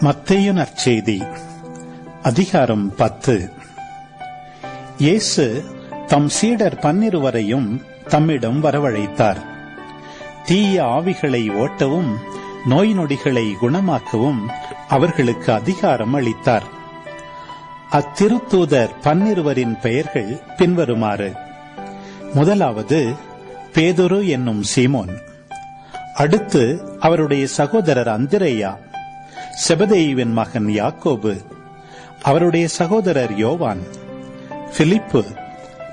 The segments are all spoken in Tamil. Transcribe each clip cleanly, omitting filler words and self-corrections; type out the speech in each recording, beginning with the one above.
மத்தேயு நற்செய்தி அதிகாரம் 10. இயேசு தம் சீடர் 12 தம்மிடம் வரவழைத்தார். தீய ஆவிகளை ஓட்டவும் நோய் நொடிகளை குணமாக்கவும் அவர்களுக்கு அதிகாரம் அளித்தார். அத்திருத்தூதர் 12 பெயர்கள் பின்வருமாறு: முதலாவது பேதுரு என்னும் சீமோன், அடுத்து அவருடைய சகோதரர் அந்திரேயா, செபதேயுவின் மகன் யாக்கோபு, அவருடைய சகோதரர் யோவான், பிலிப்பு,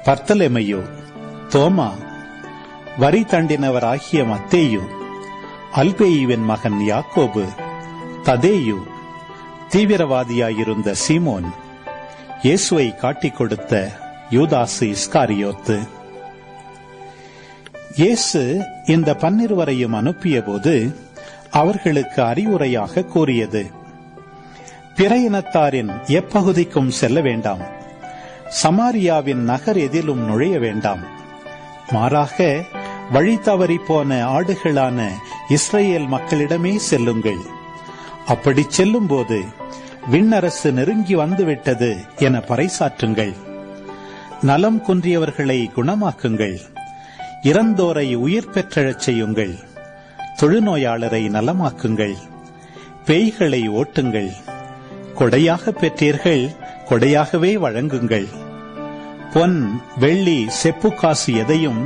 பர்த்தலெமையு, தோமா, வரி தண்டினவராகிய மத்தேயு, அல்பேயுவின் மகன் யாக்கோபு, ததேயு, தீவிரவாதியாயிருந்த சீமோன், இயேசுவை காட்டிக் கொடுத்த யூதாசு இஸ்காரியோத்து. இயேசு இந்த 12 அனுப்பிய போது அவர்களுக்கு அறிவுரையாக கூறியது: பிற இனத்தாரின் எப்பகுதிக்கும் செல்ல வேண்டாம், சமாரியாவின் நகர் எதிலும் நுழைய வேண்டாம். மாறாக வழி தவறி போன ஆடுகளான இஸ்ரேல் மக்களிடமே செல்லுங்கள். அப்படி செல்லும் போது விண்ணரசு நெருங்கி வந்துவிட்டது என பறைசாற்றுங்கள். நலம் குன்றியவர்களை குணமாக்குங்கள், இறந்தோரை உயிர் பெற்றெழச் செய்யுங்கள், தொழுநோயாளரை நலமாக்குங்கள், பேய்களை ஓட்டுங்கள். கொடையாக பெற்றீர்கள், கொடையாகவே வழங்குங்கள். பொன், வெள்ளி, செப்பு காசு எதையும்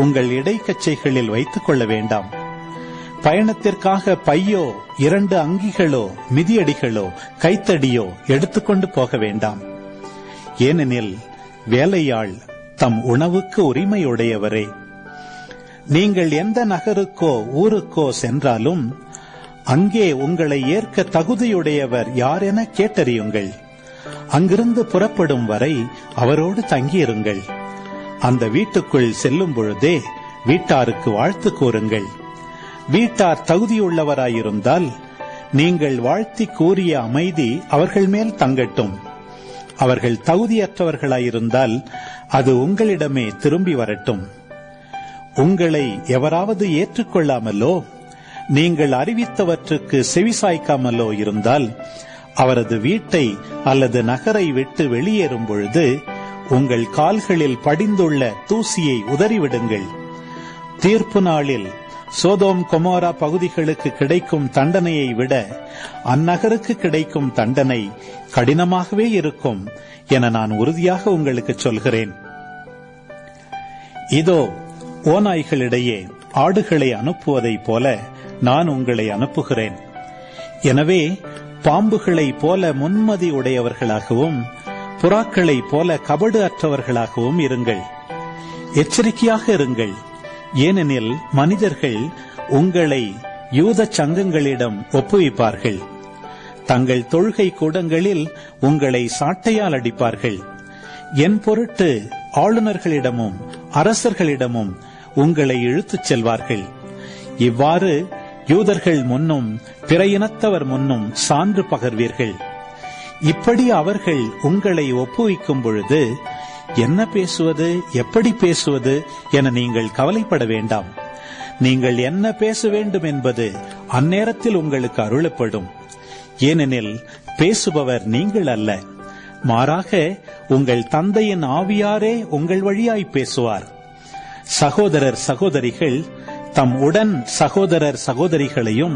உங்கள் இடைக்கச்சைகளில் வைத்துக் கொள்ள வேண்டாம். பயணத்திற்காக பையோ, 2 அங்கிகளோ, மிதியடிகளோ, கைத்தடியோ எடுத்துக்கொண்டு போக வேண்டாம். ஏனெனில் வேலையாள் தம் உணவுக்கு உரிமையுடையவரே. நீங்கள் எந்த நகருக்கோ ஊருக்கோ சென்றாலும் அங்கே உங்களை ஏற்க தகுதியுடையவர் யார் என கேட்டறியுங்கள். அங்கிருந்து புறப்படும் வரை அவரோடு தங்கியிருங்கள். அந்த வீட்டுக்குள் செல்லும் பொழுதே வீட்டாருக்கு வாழ்த்து கூறுங்கள். வீட்டார் தகுதியுள்ளவராயிருந்தால் நீங்கள் வாழ்த்தி கூறிய அமைதி அவர்கள் மேல் தங்கட்டும். அவர்கள் தகுதியற்றவர்களாயிருந்தால் அது உங்களிடமே திரும்பி வரட்டும். உங்களை எவராவது ஏற்றுக்கொள்ளாமலோ நீங்கள் அறிவித்தவற்றுக்கு செவிசாய்க்காமலோ இருந்தால் அவரது வீட்டை அல்லது நகரை விட்டு வெளியேறும் பொழுது உங்கள் கால்களில் படிந்துள்ள தூசியை உதறிவிடுங்கள். தீர்ப்பு நாளில் சோதோம் கொமோரா பகுதிகளுக்கு கிடைக்கும் தண்டனையை விட அந்நகருக்கு கிடைக்கும் தண்டனை கடினமாகவே இருக்கும் என நான் உறுதியாக உங்களுக்கு சொல்கிறேன். இதோ ஓநாய்களிடையே ஆடுகளை அனுப்புவதைப் போல நான் உங்களை அனுப்புகிறேன். எனவே பாம்புகளைப் போல முன்மதி உடையவர்களாகவும் புறாக்களைப் போல கபடு அற்றவர்களாகவும் இருங்கள். எச்சரிக்கையாக இருங்கள். ஏனெனில் மனிதர்கள் உங்களை யூத சங்கங்களிடம் ஒப்புவிப்பார்கள். தங்கள் தொழுகை கூடங்களில் உங்களை சாட்டையால் அடிப்பார்கள். என் பொருட்டு ஆளுநர்களிடமும் அரசர்களிடமும் உங்களை இழுத்துச் செல்வார்கள். இவ்வாறு யூதர்கள் முன்னும் பிற இனத்தவர் முன்னும் சான்று பகர்வீர்கள். இப்படி அவர்கள் உங்களை ஒப்புவிக்கும் பொழுது என்ன பேசுவது, எப்படி பேசுவது என நீங்கள் கவலைப்பட வேண்டாம். நீங்கள் என்ன பேச வேண்டும் என்பது அந்நேரத்தில் உங்களுக்கு அருளப்படும். ஏனெனில் பேசுபவர் நீங்கள் அல்ல, மாறாக உங்கள் தந்தையின் ஆவியாரே உங்கள் வழியாய் பேசுவார். சகோதரர் சகோதரிகள் தம் உடன் சகோதரர் சகோதரிகளையும்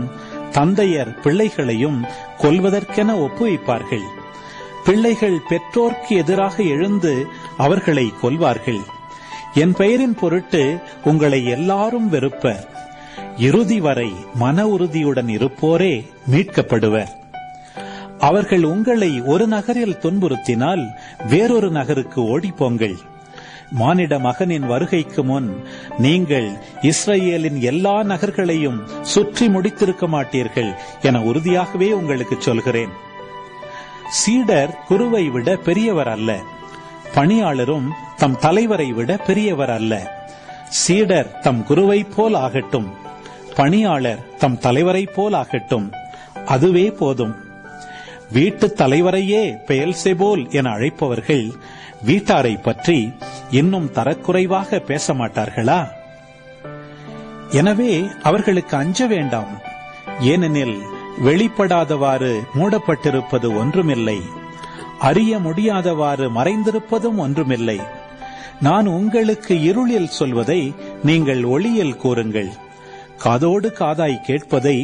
தந்தையர் பிள்ளைகளையும் கொல்வதற்கென ஒப்புவிப்பார்கள். பிள்ளைகள் பெற்றோர்க்கு எதிராக எழுந்து அவர்களை கொல்வார்கள். என் பெயரின் பொருட்டு உங்களை எல்லாரும் வெறுப்பர். இறுதி வரை மன உறுதியுடன் இருப்போரே மீட்கப்படுவர். அவர்கள் உங்களை ஒரு நகரில் துன்புறுத்தினால் வேறொரு நகருக்கு ஓடிப்போங்கள். மானிட மகனின் வருகைக்கு முன் நீங்கள் இஸ்ரேலின் எல்லா நகர்களையும் சுற்றி முடித்திருக்க மாட்டீர்கள் என உறுதியாகவே உங்களுக்கு சொல்கிறேன். சீடர் குருவை விட பெரியவர் அல்ல, பணியாளரும் தம் தலைவரை விட பெரியவர் அல்ல. சீடர் தம் குருவை போல் ஆகட்டும், பணியாளர் தம் தலைவரை போல் ஆகட்டும், அதுவே போதும். வீட்டு தலைவரையே பெயல்செபூல் என அழைப்பவர்கள் வீட்டாரை பற்றி இன்னும் தரக்குறைவாக பேச மாட்டார்களா? எனவே அவர்களுக்கு அஞ்ச வேண்டாம். ஏனெனில் வெளிப்படாதவாறு மூடப்பட்டிருப்பது ஒன்றுமில்லை, அறிய முடியாதவாறு மறைந்திருப்பதும் ஒன்றுமில்லை. நான் உங்களுக்கு இருளில் சொல்வதை நீங்கள் ஒளியில் கூறுங்கள், காதோடு காதாய் கேட்பதை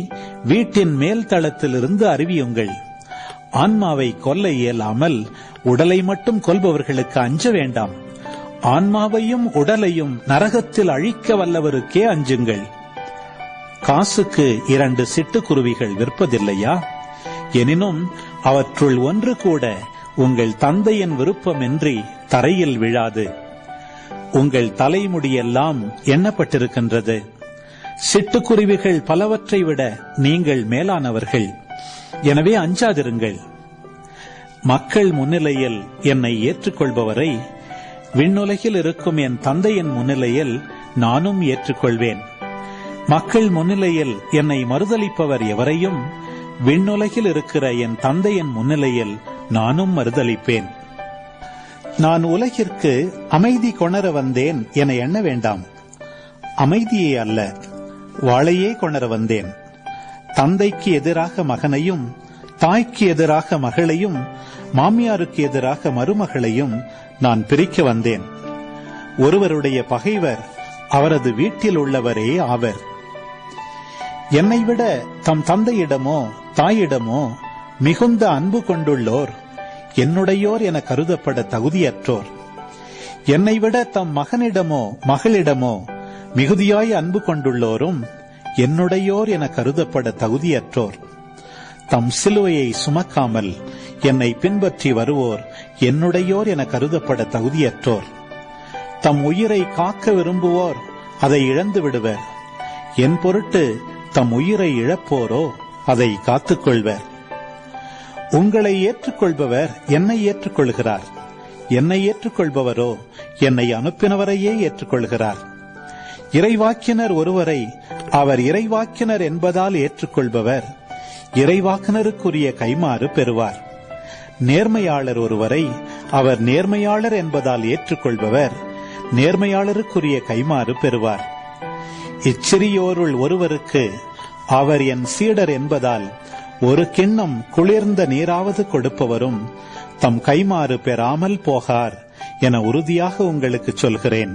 வீட்டின் மேல் தளத்திலிருந்து அறிவியுங்கள். ஆன்மாவை கொல்ல இயலாமல் உடலை மட்டும் கொல்பவர்களுக்கு அஞ்ச வேண்டாம். ஆன்மாவையும் உடலையும் நரகத்தில் அழிக்க வல்லவருக்கே அஞ்சுங்கள். காசுக்கு 2 சிட்டுக்குருவிகள் விற்பதில்லையா? எனினும் அவற்றுள் ஒன்று கூட உங்கள் தந்தையின் விருப்பமின்றி தரையில் விழாது. உங்கள் தலைமுடியெல்லாம் எண்ணப்பட்டிருக்கின்றது. சிட்டுக்குருவிகள் பலவற்றை விட நீங்கள் மேலானவர்கள். எனவே அஞ்சாதிருங்கள். மக்கள் முன்னிலையில் என்னை ஏற்றுக்கொள்பவரை விண்ணுலகில் இருக்கும் என் தந்தையின் முன்னிலையில் நானும் ஏற்றுக்கொள்வேன். மக்கள் முன்னிலையில் என்னை மறுதலிப்பவர் எவரையும் விண்ணுலகில் இருக்கிற என் தந்தையின் முன்னிலையில் நானும் மறுதலிப்பேன். நான் உலகிற்கு அமைதி கொணர வந்தேன் என எண்ண வேண்டாம். அமைதியே அல்ல, வாளையே கொணர வந்தேன். தந்தைக்கு எதிராக மகனையும், தாய்க்கு எதிராக மகளையும், மாமியாருக்கு எதிராக மருமகளையும் நான் பிரிக்க வந்தேன். ஒருவருடைய பகைவர் அவரது வீட்டில் உள்ளவரே ஆவர். என்னை விட தம் தந்தையிடமோ தாயிடமோ மிகுந்த அன்பு கொண்டுள்ளோர் என்னுடையோர் என கருதப்பட தகுதியற்றோர். என்னை விட தம் மகனிடமோ மகளிடமோ மிகுதியாய் அன்பு கொண்டுள்ளோரும் என்னுடையோர் என கருதப்பட தகுதியற்றோர். தம் சிலுவையை சுமக்காமல் என்னை பின்பற்றி வருவோர் என்னுடையோர் என கருதப்பட தகுதியற்றோர். தம் உயிரை காக்க விரும்புவோர் அதை இழந்து விடுவர். என் பொருட்டு தம் உயிரை இழப்போரோ அதை காத்துக்கொள்வர். உங்களை ஏற்றுக்கொள்பவர் என்னை ஏற்றுக்கொள்கிறார். என்னை ஏற்றுக்கொள்பவரோ என்னை அனுப்பினவரையே ஏற்றுக்கொள்கிறார். இறைவாக்கினர் ஒருவரை அவர் இறைவாக்கினர் என்பதால் ஏற்றுக்கொள்பவர் இறைவாக்கினருக்குரிய கைமாறு பெறுவார். நேர்மையாளர் ஒருவரை அவர் நேர்மையாளர் என்பதால் ஏற்றுக்கொள்பவர் நேர்மையாளருக்குரிய கைமாறு பெறுவார். இச்சிறியோருள் ஒருவருக்கு அவர் என் சீடர் என்பதால் ஒரு கிண்ணம் குளிர்ந்த நீராவது கொடுப்பவரும் தம் கைமாறு பெறாமல் போகார் என உறுதியாக உங்களுக்கு சொல்கிறேன்.